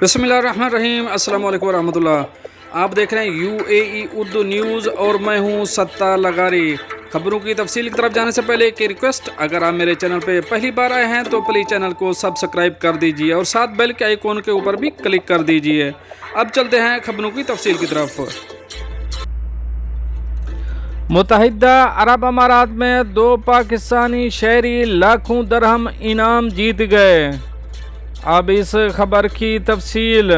بسم اللہ الرحمن الرحیم۔ السلام علیکم ورحمۃ اللہ۔ آپ دیکھ رہے ہیں UAE اردو نیوز اور میں ہوں ستار لغاری۔ خبروں کی تفصیل کی طرف جانے سے پہلے ایک ریکویسٹ، اگر آپ میرے چینل پہ پہلی بار آئے ہیں تو پلیز چینل کو سبسکرائب کر دیجئے اور ساتھ بیل کے آئیکن کے اوپر بھی کلک کر دیجئے۔ اب چلتے ہیں خبروں کی تفصیل کی طرف۔ متحدہ عرب امارات میں 2 پاکستانی شہری لاکھوں درہم انعام جیت گئے۔ اب اس خبر کی تفصیل۔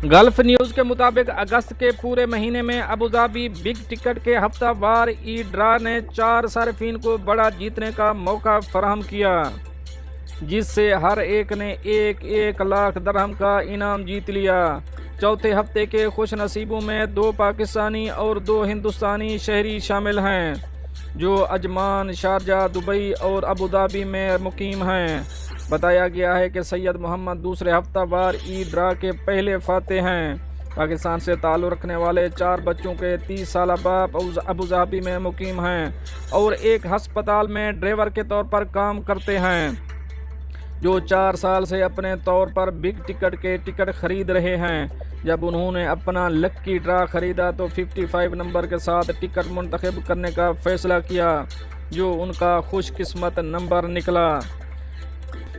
گلف نیوز کے مطابق اگست کے پورے مہینے میں ابوظہبی بگ ٹکٹ کے ہفتہ وار ای ڈرا نے 4 صارفین کو بڑا جیتنے کا موقع فراہم کیا، جس سے ہر ایک نے 1 لاکھ درہم کا انعام جیت لیا۔ چوتھے ہفتے کے خوش نصیبوں میں 2 پاکستانی اور 2 ہندوستانی شہری شامل ہیں، جو عجمان، شارجہ، دبئی اور ابوظہبی میں مقیم ہیں۔ بتایا گیا ہے کہ سید محمد دوسرے ہفتہ وار ای ڈرا کے پہلے فاتح ہیں۔ پاکستان سے تعلق رکھنے والے 4 بچوں کے 30 سالہ باپ ابوظہبی میں مقیم ہیں اور ایک ہسپتال میں ڈرائیور کے طور پر کام کرتے ہیں، جو 4 سال سے اپنے طور پر بگ ٹکٹ کے ٹکٹ خرید رہے ہیں۔ جب انہوں نے اپنا لکی ڈرا خریدا تو 55 نمبر کے ساتھ ٹکٹ منتخب کرنے کا فیصلہ کیا، جو ان کا خوش قسمت نمبر نکلا۔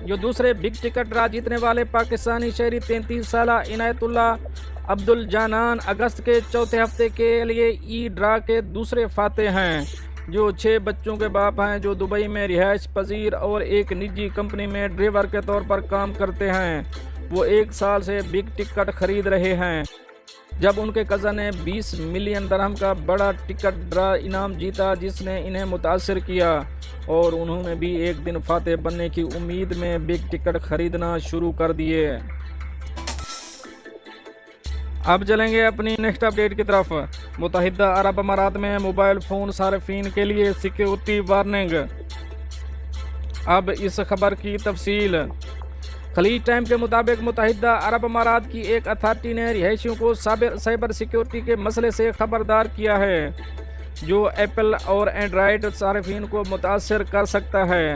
جو دوسرے بگ ٹکٹ ڈرا جیتنے والے پاکستانی شہری 33 سالہ عنایت اللہ عبدالجانان اگست کے چوتھے ہفتے کے لیے ای ڈرا کے دوسرے فاتح ہیں، جو 6 بچوں کے باپ ہیں، جو دبئی میں رہائش پذیر اور ایک نجی کمپنی میں ڈرائیور کے طور پر کام کرتے ہیں۔ وہ 1 سال سے بگ ٹکٹ خرید رہے ہیں، جب ان کے کزن نے 20 ملین درہم کا بڑا ٹکٹ ڈرا انعام جیتا، جس نے انہیں متاثر کیا، اور انہوں نے بھی ایک دن فاتح بننے کی امید میں بگ ٹکٹ خریدنا شروع کر دیے۔ اب چلیں گے اپنی نیکسٹ اپڈیٹ کی طرف۔ متحدہ عرب امارات میں موبائل فون صارفین کے لیے سیکیورٹی وارننگ۔ اب اس خبر کی تفصیل۔ خلیج ٹائم کے مطابق متحدہ عرب امارات کی ایک اتھارٹی نے رہائشیوں کو سائبر سیکیورٹی کے مسئلے سے خبردار کیا ہے، جو ایپل اور اینڈرائیڈ صارفین کو متاثر کر سکتا ہے۔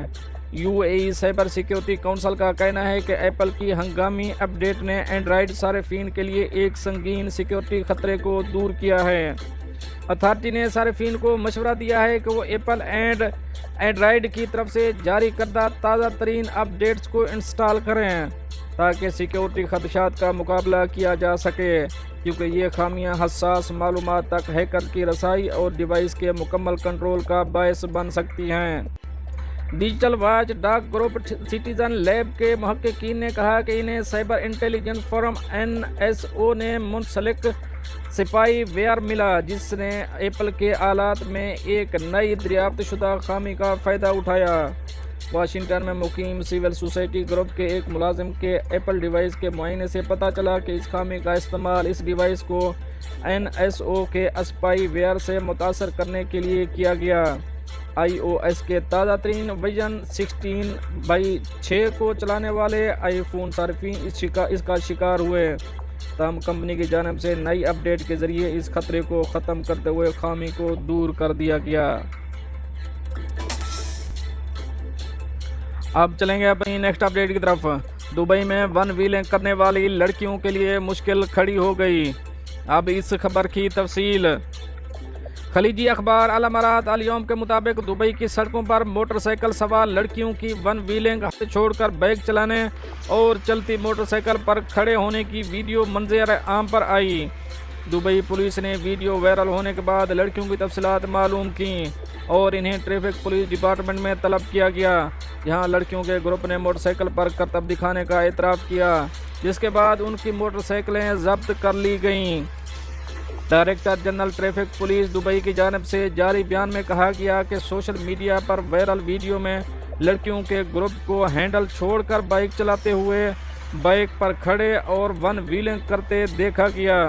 UAE سائبر سیکیورٹی کونسل کا کہنا ہے کہ ایپل کی ہنگامی اپ ڈیٹ نے اینڈرائیڈ صارفین کے لیے ایک سنگین سیکیورٹی خطرے کو دور کیا ہے۔ اتھارٹی نے صارفین کو مشورہ دیا ہے کہ وہ ایپل اینڈ اینڈرائیڈ کی طرف سے جاری کردہ تازہ ترین اپ ڈیٹس کو انسٹال کریں، تاکہ سیکیورٹی خدشات کا مقابلہ کیا جا سکے، کیونکہ یہ خامیاں حساس معلومات تک ہیکر کی رسائی اور ڈیوائس کے مکمل کنٹرول کا باعث بن سکتی ہیں۔ Digital watch dog group citizen lab کے محققین نے کہا کہ انہیں سائبر انٹیلیجنس فورم NSO نے منسلک سپائی ویئر ملا، جس نے ایپل کے آلات میں ایک نئی دریافت شدہ خامی کا فائدہ اٹھایا۔ واشنگٹن میں مقیم سول سوسائٹی گروپ کے ایک ملازم کے ایپل ڈیوائس کے معائنے سے پتہ چلا کہ اس خامی کا استعمال اس ڈیوائس کو NSO کے اسپائی ویئر سے متاثر کرنے کے لیے کیا گیا۔ iOS کے تازہ ترین ورژن 16/6 کو چلانے والے آئی فون صارفین اس کا شکار ہوئے، تاہم کمپنی کی جانب سے نئی اپ ڈیٹ کے ذریعے اس خطرے کو ختم کرتے ہوئے خامی کو دور کر دیا گیا۔ اب چلیں گے اپنی نیکسٹ اپ ڈیٹ کی طرف۔ دبئی میں ون ویلنگ کرنے والی لڑکیوں کے لیے مشکل کھڑی ہو گئی۔ اب اس خبر کی تفصیل۔ خلیجی اخبار الامارات الیوم کے مطابق دبئی کی سڑکوں پر موٹر سائیکل سوار لڑکیوں کی ون ویلنگ ہاتھ چھوڑ کر بائیک چلانے اور چلتی موٹر سائیکل پر کھڑے ہونے کی ویڈیو منظر عام پر آئی۔ دبئی پولیس نے ویڈیو وائرل ہونے کے بعد لڑکیوں کی تفصیلات معلوم کیں اور انہیں ٹریفک پولیس ڈپارٹمنٹ میں طلب کیا گیا، جہاں لڑکیوں کے گروپ نے موٹر سائیکل پر کرتب دکھانے کا اعتراف کیا، جس کے بعد ان کی موٹر سائیکلیں ضبط کر لی گئیں۔ Director general traffic police Dubai کی جانب سے جاری بیان میں کہا گیا کہ سوشل میڈیا پر وائرل ویڈیو میں لڑکیوں کے گروپ کو ہینڈل چھوڑ کر بائیک چلاتے ہوئے بائیک پر کھڑے اور ون ویلنگ کرتے دیکھا گیا،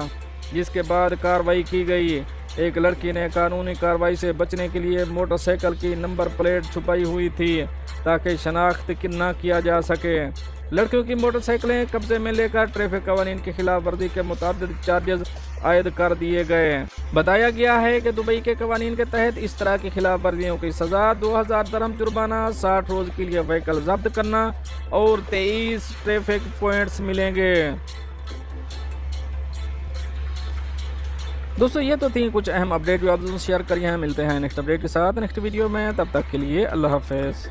جس کے بعد کارروائی کی گئی۔ ایک لڑکی نے قانونی کارروائی سے بچنے کے لیے موٹر سائیکل کی نمبر پلیٹ چھپائی ہوئی تھی، تاکہ شناخت نہ کیا جا سکے۔ لڑکیوں کی موٹر سائیکلیں قبضے میں لے کر ٹریفک قوانین کی خلاف ورزی کے متعدد چارجز عائد کر دیے گئے۔ بتایا گیا ہے کہ دبئی کے قوانین کے تحت اس طرح کی خلاف ورزیوں کی سزا 2000 درہم جرمانہ، 60 روز کے لیے وہیکل ضبط کرنا اور 23 ٹریفک پوائنٹس ملیں گے۔ دوستو یہ تو تھیں کچھ اہم اپڈیٹ جو آپ شیئر کریے ہیں۔ ملتے ہیں نیکسٹ اپڈیٹ کے ساتھ نیکسٹ ویڈیو میں، تب تک کے لیے اللہ حافظ۔